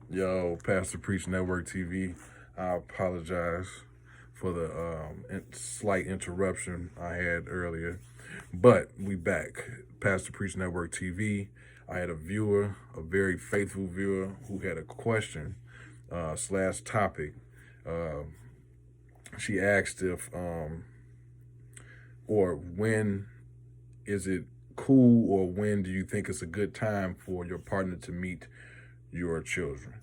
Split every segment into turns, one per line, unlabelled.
Yo, Pastor Preach Network TV. I apologize for the slight interruption I had earlier, but we back. Pastor Preach Network TV. I had a viewer, a very faithful viewer, who had a question slash topic. Uh, she asked if or when is it cool, or when do you think it's a good time for your partner to meet your children?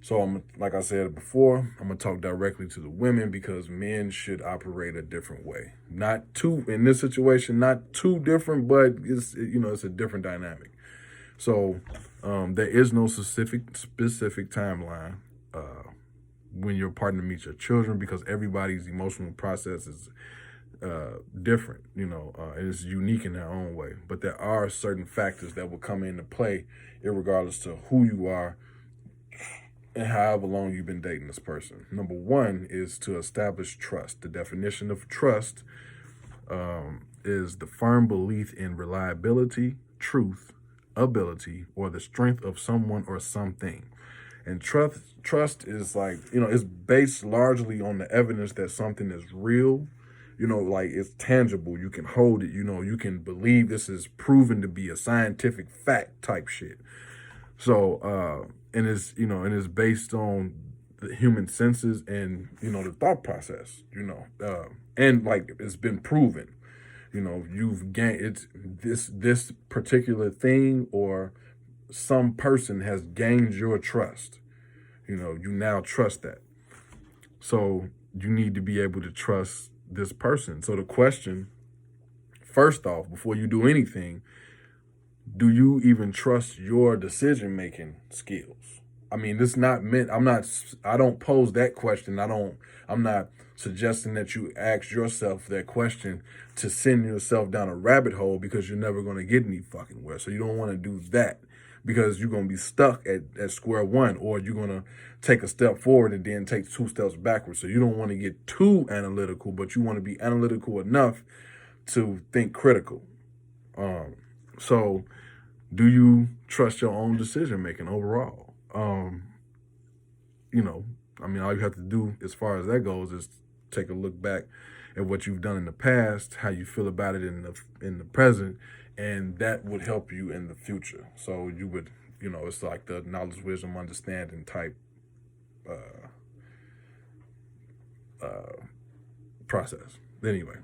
So I'm like I said before, I'm gonna talk directly to the women because men should operate a different way. Not too in this situation, not too different, but it's a different dynamic. So there is no specific timeline when your partner meets your children because everybody's emotional process is different, and it's unique in their own way. But there are certain factors that will come into play, regardless to who you are and however long you've been dating this person. Number one is to establish trust. The definition of trust is the firm belief in reliability, truth, ability, or the strength of someone or something. And trust is like, it's based largely on the evidence that something is real, like it's tangible. You can hold it, you can believe this is proven to be a scientific fact type shit. So, and it's based on the human senses and the thought process, and like it's been proven. You've gained it's this particular thing or some person has gained your trust. You now trust that. So you need to be able to trust this person. So the question, first off, before you do anything, do you even trust your decision making skills? I mean, this not meant. I don't pose that question. I'm not suggesting that you ask yourself that question to send yourself down a rabbit hole because you're never going to get any fucking where. So you don't want to do that because you're going to be stuck at square one, or you're going to take a step forward and then take two steps backwards. So you don't want to get too analytical, but you want to be analytical enough to think critical. So do you trust your own decision making overall? You know, all you have to do as far as that goes is take a look back at what you've done in the past, how you feel about it in the present, and that would help you in the future. So you would, it's like the knowledge, wisdom, understanding type process. Anyway,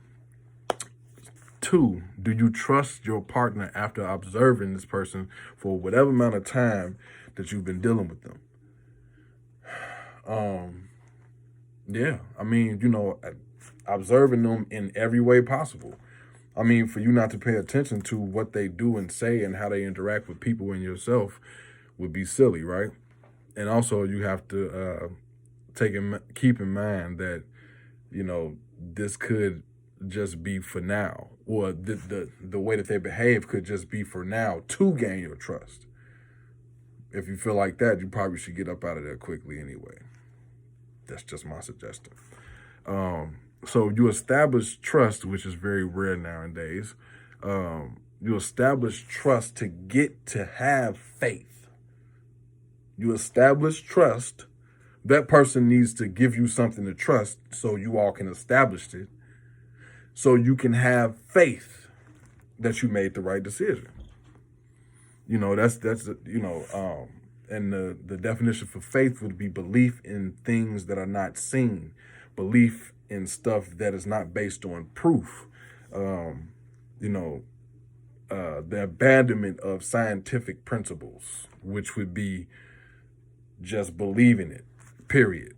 two, do you trust your partner after observing this person for whatever amount of time that you've been dealing with them? Yeah, observing them in every way possible. For you not to pay attention to what they do and say and how they interact with people and yourself would be silly, right? And also, you have to keep in mind that this could just be for now, or the way that they behave could just be for now to gain your trust. If you feel like that, you probably should get up out of there quickly anyway. That's just my suggestion. So you establish trust, which is very rare nowadays. You establish trust to get to have faith. You establish trust. That person needs to give you something to trust so you all can establish it. So you can have faith that you made the right decision. And the definition for faith would be belief in things that are not seen, belief in stuff that is not based on proof. The abandonment of scientific principles, which would be just believing it, period.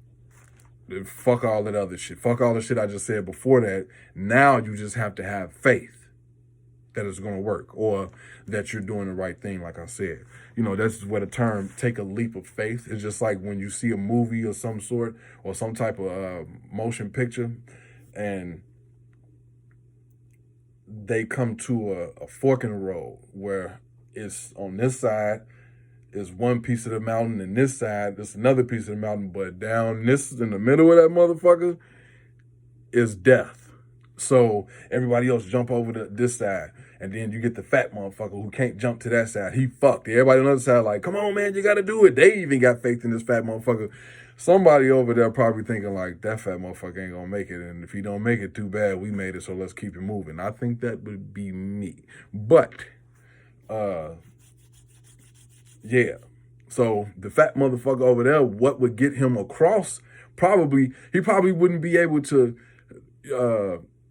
Fuck all that other shit. Fuck all the shit I just said before that. Now you just have to have faith that it's going to work, or that you're doing the right thing, like I said. That's where the term take a leap of faith is just like when you see a movie or some sort or some type of motion picture and they come to a fork in the road where it's on this side is one piece of the mountain and this side is another piece of the mountain, but down this in the middle of that motherfucker is death. So everybody else jump over to this side. And then you get the fat motherfucker who can't jump to that side. He fucked. Everybody on the other side like, come on, man, you got to do it. They even got faith in this fat motherfucker. Somebody over there probably thinking like, that fat motherfucker ain't going to make it. And if he don't make it, too bad. We made it, so let's keep it moving. I think that would be me. But, yeah. So the fat motherfucker over there, what would get him across? He probably wouldn't be able to,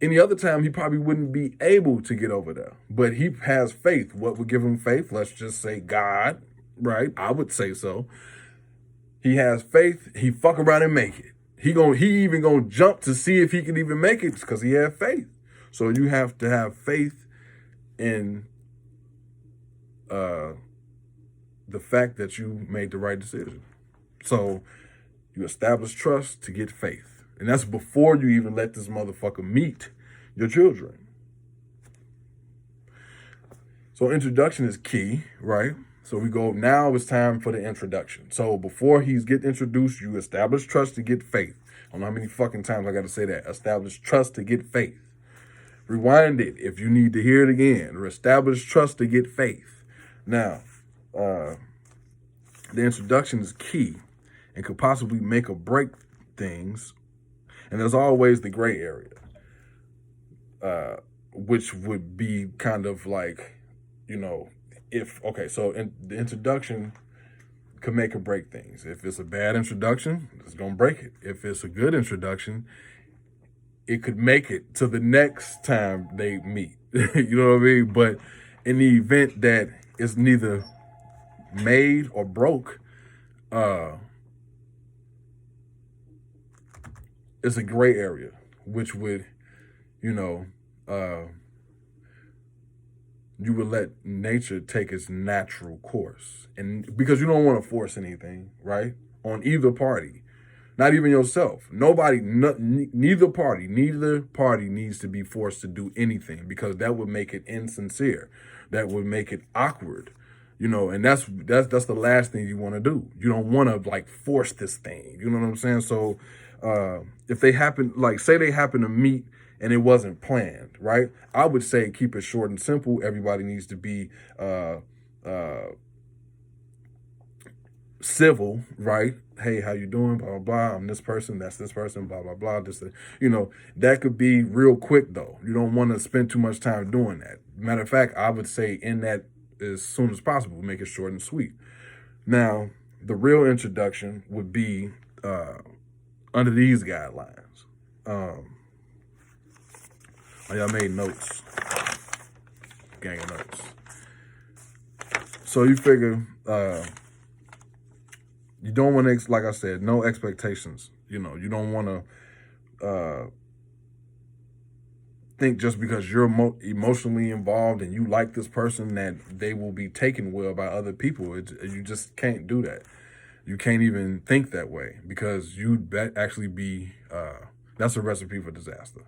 any other time, he probably wouldn't be able to get over there. But he has faith. What would give him faith? Let's just say God, right? I would say so. He has faith. He fuck around and make it. He even gonna jump to see if he can even make it because he had faith. So you have to have faith in the fact that you made the right decision. So you establish trust to get faith. And that's before you even let this motherfucker meet your children. So introduction is key, right? So now it's time for the introduction. So before he's get introduced, you establish trust to get faith. I don't know how many fucking times I got to say that. Establish trust to get faith. Rewind it if you need to hear it again. Or establish trust to get faith. Now, the introduction is key and could possibly make or break things. And there's always the gray area, which would be kind of like, the introduction could make or break things. If it's a bad introduction, it's going to break it. If it's a good introduction, it could make it to the next time they meet. You know what I mean? But in the event that it's neither made or broke, it's a gray area, which would, you would let nature take its natural course. And because you don't want to force anything, right? On either party, not even yourself. Neither party needs to be forced to do anything because that would make it insincere. That would make it awkward. And that's the last thing you want to do. You don't want to like force this thing. You know what I'm saying? So if they say they happen to meet and it wasn't planned, right? I would say keep it short and simple. Everybody needs to be civil, right? Hey, how you doing? Blah, blah, blah. I'm this person. That's this person. Blah, blah, blah. That could be real quick, though. You don't want to spend too much time doing that. Matter of fact, I would say in that as soon as possible. Make it short and sweet. Now, the real introduction would be under these guidelines. Y'all made notes. Gang of notes. So you figure you don't want to, like I said, no expectations. You don't want to think just because you're emotionally involved and you like this person that they will be taken well by other people. You just can't do that. You can't even think that way because you'd actually be, that's a recipe for disaster,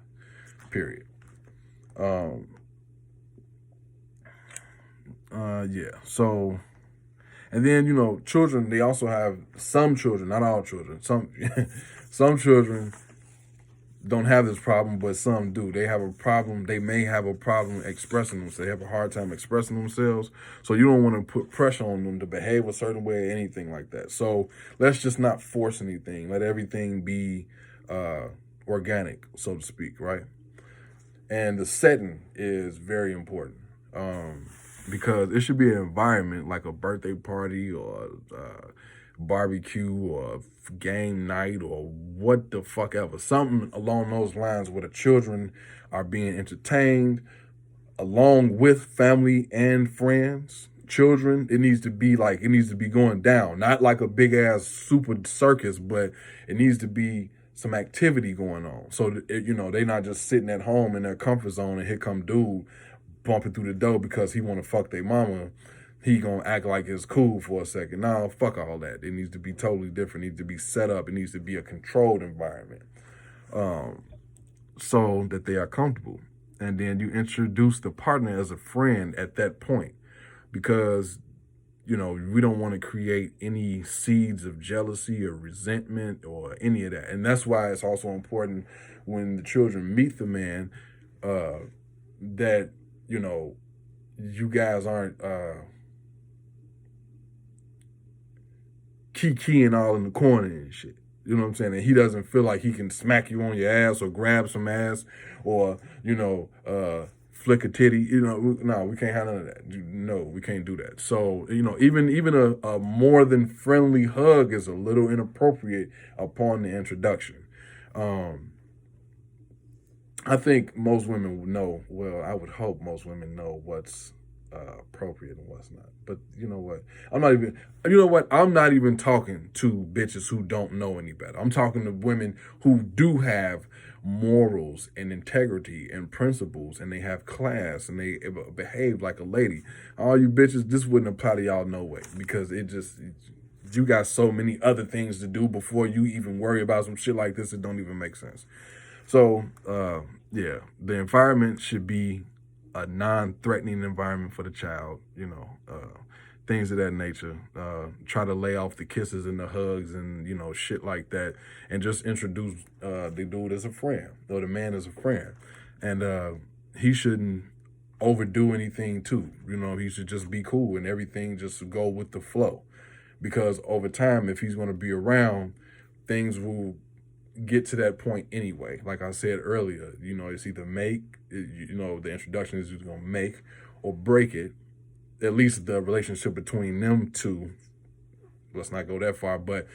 period. Yeah. So, and then, children, they also have some children, not all children. Some children don't have this problem, but some do. They have a problem. They may have a problem expressing themselves. They have a hard time expressing themselves. So you don't want to put pressure on them to behave a certain way or anything like that. So let's just not force anything. Let everything be organic, so to speak, right? And the setting is very important because it should be an environment like a birthday party or barbecue or game night or what the fuck ever. Something along those lines where the children are being entertained along with family and friends. Children, it needs to be going down. Not like a big ass super circus, but it needs to be some activity going on. So, they're not just sitting at home in their comfort zone and here come dude bumping through the door because he want to fuck their mama. He gonna act like it's cool for a second. No, fuck all that. It needs to be totally different. It needs to be set up. It needs to be a controlled environment so that they are comfortable. And then you introduce the partner as a friend at that point because we don't want to create any seeds of jealousy or resentment or any of that. And that's why it's also important when the children meet the man that, you guys aren't kikiing all in the corner and shit. You know what I'm saying? And he doesn't feel like he can smack you on your ass or grab some ass or, flick a titty. No, we can't have none of that. No, we can't do that. So, even a more than friendly hug is a little inappropriate upon the introduction. I think most women know, well, I would hope most women know what's appropriate and what's not. But you know what? I'm not even talking to bitches who don't know any better. I'm talking to women who do have morals and integrity and principles, and they have class, and they behave like a lady. All you bitches, this wouldn't apply to y'all no way, because you got so many other things to do before you even worry about some shit like this. It don't even make sense. So, the environment should be a non-threatening environment for the child, things of that nature. Try to lay off the kisses and the hugs and, shit like that, and just introduce the dude as a friend, or the man as a friend. And he shouldn't overdo anything too. He should just be cool and everything just go with the flow. Because over time, if he's going to be around, things will get to that point anyway. Like I said earlier, it's either the introduction is either going to make or break it, at least the relationship between them two. Let's not go that far, but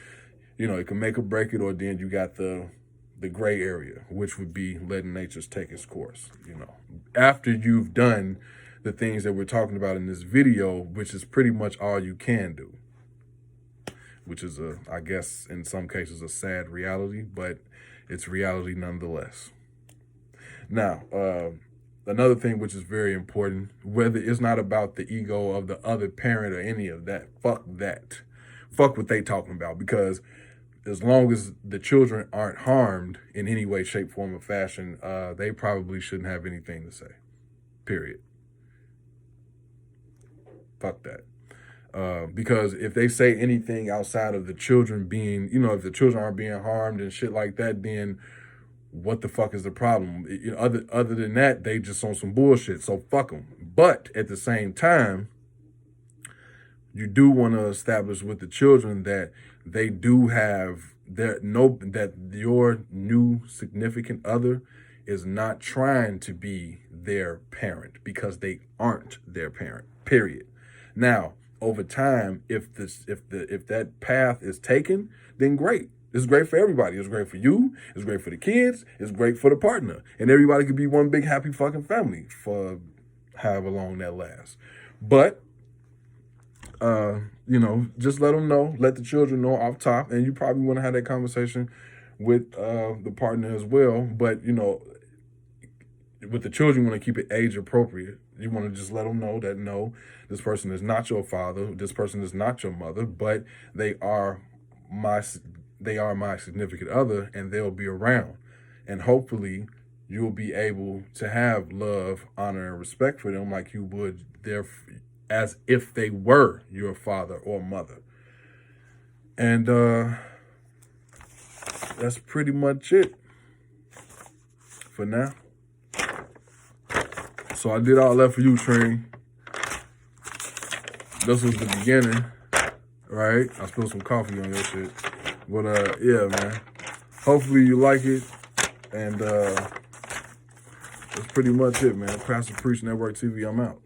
it can make or break it, or then you got the gray area, which would be letting nature take its course. After you've done the things that we're talking about in this video, which is pretty much all you can do, which is I guess in some cases a sad reality, but it's reality nonetheless. Now, another thing which is very important, whether it's not about the ego of the other parent or any of that, fuck that. Fuck what they talking about, because as long as the children aren't harmed in any way, shape, form, or fashion, they probably shouldn't have anything to say. Period. Fuck that. Because if they say anything outside of the children being, if the children aren't being harmed and shit like that, then what the fuck is the problem? Other than that, they just on some bullshit. So fuck them. But at the same time, you do want to establish with the children that they do have that your new significant other is not trying to be their parent, because they aren't their parent. Period. Now, over time, if that path is taken, then great. It's great for everybody. It's great for you. It's great for the kids. It's great for the partner. And everybody could be one big happy fucking family for however long that lasts. But, just let them know. Let the children know off top. And you probably want to have that conversation with the partner as well. But, with the children, you want to keep it age appropriate. You want to just let them know that, no, this person is not your father. This person is not your mother, but they are my significant other, and they'll be around. And hopefully you'll be able to have love, honor, and respect for them like you would as if they were your father or mother. And that's pretty much it for now. So I did all that for you, Train. This was the beginning, right? I spilled some coffee on your shit. But yeah, man. Hopefully you like it. And that's pretty much it, man. Pastor Preach Network TV, I'm out.